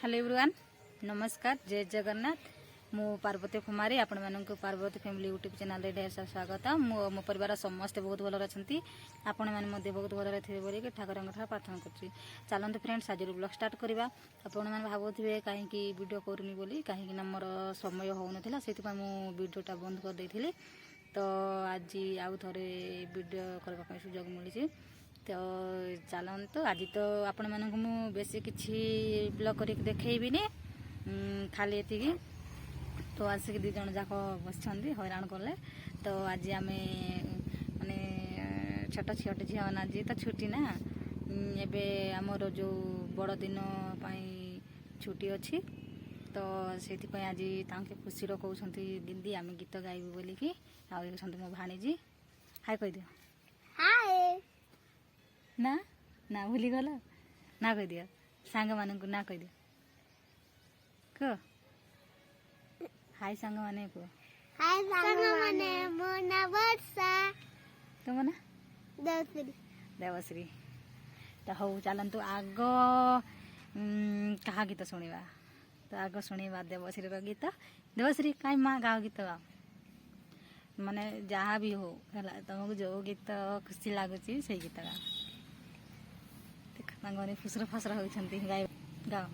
Hello everyone नमस्कार जय जगन्नाथ मु पार्वती कुमारी आपण मानक पार्वती फैमिली यूट्यूब चैनल रे ढेर सारा स्वागत मो परिवार समस्ते बहुत भल अच्छी आपण मैंने बहुत भल थे बोल ठाकुर प्रार्थना कर चलते फ्रेंड्स आज ब्लॉग स्टार्ट करवा आपण मैंने भावुवे कहीं वीडियो करूनी बोली कहीं मोर समय हो नाला से वीडियोटा बंद कर देती तो आज आउ थे वीडियो करने सुजोग मिली तो चलते आज तो आपण मानक मु बेसी किसी ब्लॉग कर देखी खाली ये तो आसिक दी जन जाक बस हैरान कले तो आज आम माने छोट झीटे झी आज तो छुट्टी ना एबे आमर जो बड़ दिन छुट्टी अच्छी तो से आज तांके खुशी कहते दीदी आम गीत गाइबू बोलिकी आउ मो भाणीजी हाय कह दियो हाय ना ना भूली गल ना कह दियो सांग मानू ना कह दियो कह हाय सांग माने को हाय सांग माने मो ना वर्षा तुम ना देवश्री देवश्री तो हौ चलतु आग कहा गीत शुणा तो आग शुणा देवश्री गीत देवश्री कहीं माँ गाओ गीत गाओ माने जहाँ भी हो तुमको जो गीत खुशी लगुच से गीत गाओ मैंने फुसर फसर होती गाय गाओ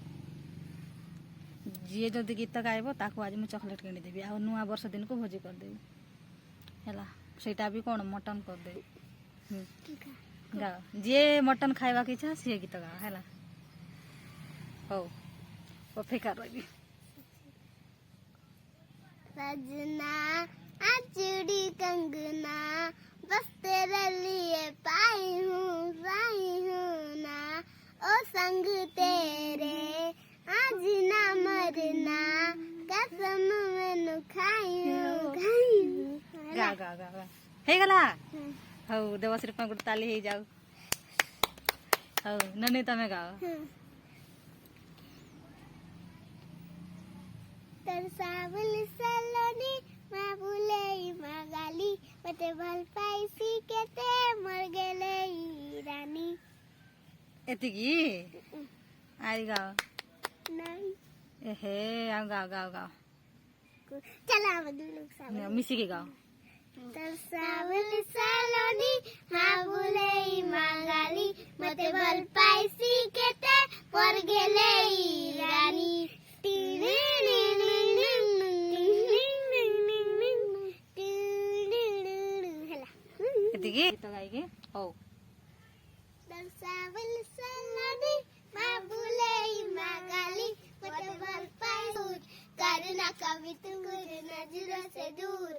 जी जदि गीत गायब ताकू आज मुझे चॉकलेट किनीदेवी आ नुआ वर्ष दिन को भोजी करदेवी है सेटा भी कौन मटन करदेवी गाओ जी मटन खावा की इच्छा सी गीत गाओ है हो अपेक्षा रही सजना चूड़ी कंगना बस तेरे लिए पाई हूँ ना ओ संग तेरे आज ना मरना कसम मैंने खाई गा गा गा गा हे गला हौ देवश्री गोटे ताली हो जाऊ हौ ननी तमे गाओ तरसावल सलोनी माँ भूले माँ गाली मते भल पाई सी केते मर गेले रानी एतिकी आई गाओ नहीं हे आओ गाओ गाओ गाओ चला हम लोग साथ मिसी के गाओ तरसावल सलोनी माँ भूले माँ गाली मते भल पाई सी केते मर गेले रानी गीत गाइके हो तरसावल सलोनी माँ भूले माँ गाली मते भल पाई दूर करना कभी तुम नजरों से दूर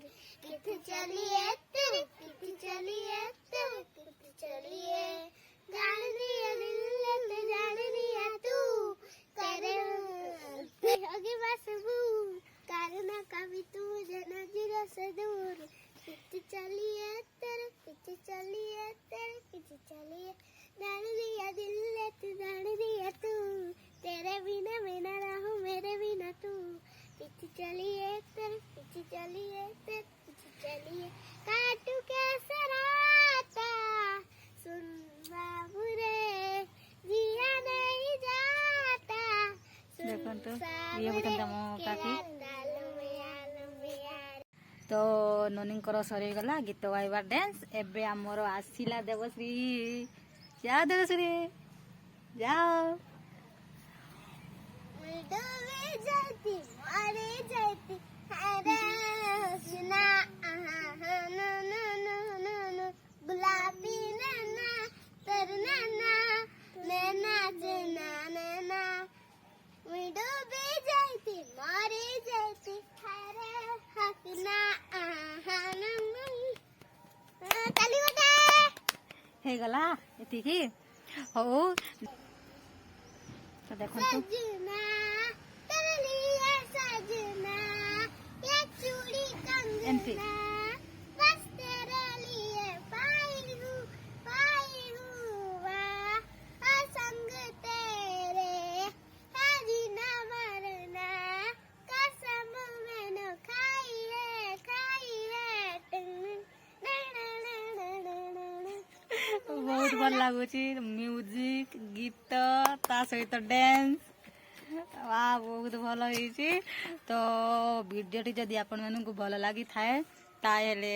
कित चलिए तेरे कित चलिए तेरे कित चलिए जान दिया दिल ते जान दिया तू करे होगी बस वो करना कभी तुम नजरों से दूर कित चलिए तेरे कित चलिए तेरे कित चलिए जान दिया दिल ते जान दिया तू तेरे बिना मैं ना रहूं मेरे बिना तू कित चलिए तेरे कित चलिए तेरे कित चलिए काटू कैसे राता सुन बाबू रे जिया नहीं जाता देखो तो ये होता मो काकी तो ननीकर सरीगला गीत गाइबा डांस एबे आमर आसिला देवश्री जाओ देवश्री जाओ जाती मारे जाती अरे सुना गुलाबी नैना तर नैना नैना जना नैना मैं डूबी जाती मारे जाती अरे हसना ताली बजा हे गला एतिकी हो तो देखो तो सजना तेरे लिए सजना ये चूड़ी कंगना बस तेरे लिए पाई हूँ वाह संग तेरे आज ना मरना कसम मैंने खाई है बहुत भल लगुच म्यूजिक गीत ता सहित डांस ବହୁତ ଭଲ ହେଇଛି। ତ ଭିଡ଼ିଓଟି ଯଦି ଆପଣମାନଙ୍କୁ ଭଲ ଲାଗିଥାଏ ତାହେଲେ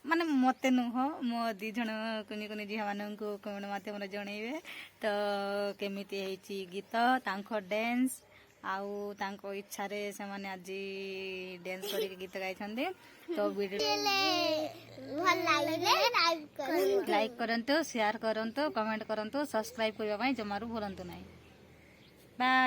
ମାନେ ମୋତେ ନୁହଁ ମୋ 2 ଜଣ କୁନି କୁନି ଝିଅମାନଙ୍କୁ କମେଣ୍ଟ ମାଧ୍ୟମରେ ଜଣେଇବେ ତ କେମିତି ହେଇଛି ଗୀତ, ତାଙ୍କ ଡ୍ୟାନ୍ସ ଆଉ ତାଙ୍କ ଇଚ୍ଛାରେ ସେମାନେ ଆଜି ଡ୍ୟାନ୍ସ କରିକି ଗୀତ ଗାଇଛନ୍ତି। ତ ଭିଡ଼ିଓ ଭଲ ଲାଗିଲେ ଲାଇକ୍ କରନ୍ତୁ, ସେୟାର କରନ୍ତୁ, କମେଣ୍ଟ କରନ୍ତୁ, ସବସ୍କ୍ରାଇବ୍ କରିବା ପାଇଁ ଜମାରୁ ଭୁଲନ୍ତୁ ନାହିଁ। ବାଏ।